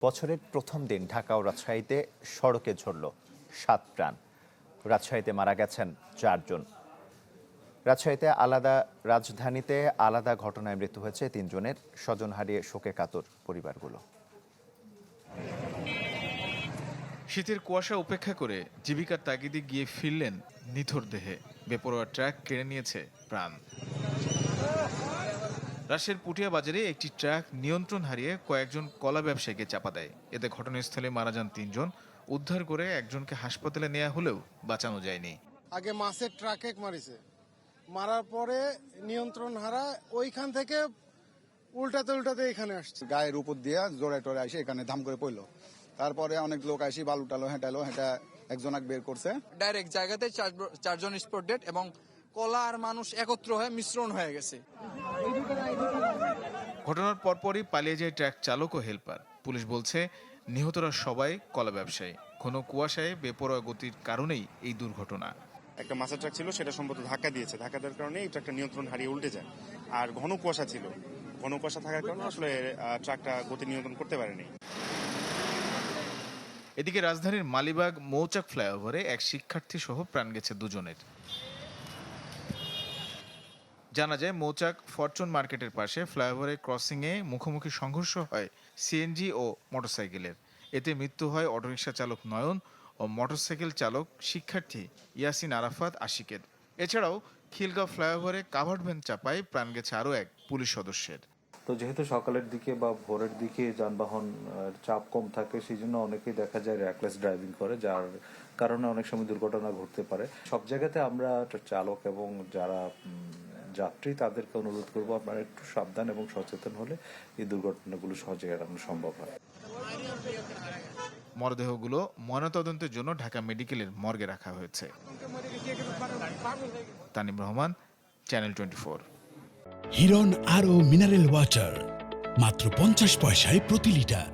বছরের প্রথম দিন ঢাকা ও রাজশাহীতে সড়কে ঝরল ৭ প্রাণ। রাজশাহীতে মারা গেছেন ৪ জন। রাজধানীতে আলাদা ঘটনায় মৃত্যু হয়েছে ৩ জনের। স্বজন হারিয়ে শোকে কাতর পরিবারগুলো। শীতের কুয়াশা উপেক্ষা করে জীবিকার তাগিদে গিয়ে ফিরলেন নিথর দেহে। বেপরোয়া ট্রাক কেড়ে নিয়েছে প্রাণ। রাজশাহীর পুটিয়া বাজারে একটি ট্রাক নিয়ন্ত্রণ হারিয়ে কয়েকজন কলা ব্যবসায়ীকে চাপা দেয়। এতে ঘটনাস্থলে মারা যান ৩ জন। উদ্ধার করে একজনকে হাসপাতালে নেওয়া হলেও বাঁচানো যায়নি। আগে মাছের ট্রাকে মারিছে, মারার পরে নিয়ন্ত্রণ হারা ওইখান থেকে উল্টাতে এখানে আসছে। গায়ের উপর দিয়ে জোরে টোরে আসে এখানে ধাম করে পড়লো। তারপরে অনেক লোক আসি বালু টালো হেঁটা একজনাক বের করছে। ডাইরেক্ট জায়গাতে 4 জন স্পট ডেড এবং কলা আর মানুষ একত্র হয়ে মিশ্রণ হয়ে গেছে। ঘটনার পরপরই পালিয়ে যায় ট্রাক চালক ও হেলপার। পুলিশ বলছে নিহতরা সবাই কলা ব্যবসায়ী। ঘন কুয়াশায় বেপরোয়া গতির কারণেই এই দুর্ঘটনা। একটা মাছের ট্রাক ছিল, সেটা সম্ভবত ধাক্কা দিয়েছে। ধাক্কা দেওয়ার কারণে এই ট্রাকটা নিয়ন্ত্রণ হারিয়ে উল্টে যায়। আর ঘন কুয়াশা ছিল, ঘন কুয়াশা থাকার কারণে আসলে ট্রাকটা গতি নিয়ন্ত্রণ করতে পারেনি। এদিকে রাজধানীর মালিবাগ মৌচাক ফ্লাইওভারে এক শিক্ষার্থী সহ প্রাণ গেছে 2 জনের। জানা যায় মৌচাক ফরচুন মার্কেটের পাশে ফ্লাইওভারের ক্রসিংয়ে মুখোমুখি সংঘর্ষ হয় সিএনজি ও মোটরসাইকেলের। এতে মৃত্যু হয় অটোরিকশা চালক নয়ন ও মোটরসাইকেল চালক শিক্ষার্থী ইয়াসিন আরাফাত আশিকের। এছাড়াও খিলগাঁও ফ্লাইওভারে কাভার্ড ভ্যান চাপায় প্রাণ গেছে আরও এক পুলিশ সদস্যের। তো যেহেতু সকালের দিকে বা ভোরের দিকে যানবাহন চাপ কম থাকে, সেই জন্য অনেকেই দেখা যায় র্যাকলেস ড্রাইভিং করে, যার কারণে অনেক সময় দুর্ঘটনা ঘটতে পারে। সব জায়গাতে আমরা চালক এবং যারা যাত্রী তাদেরকে অনুরোধ করবো, আপনারা একটু সাবধান এবং সচেতন হলে এই দুর্ঘটনাগুলো সহজে এড়ানো সম্ভব হয়। মরদেহগুলো ময়নাতদন্তের জন্য ঢাকা মেডিকেলের মর্গে রাখা হয়েছে। তানিম রহমান, চ্যানেল 24। হিরন আরও মিনারেল ওয়াটার মাত্র 50 পয়সায় প্রতি লিটার।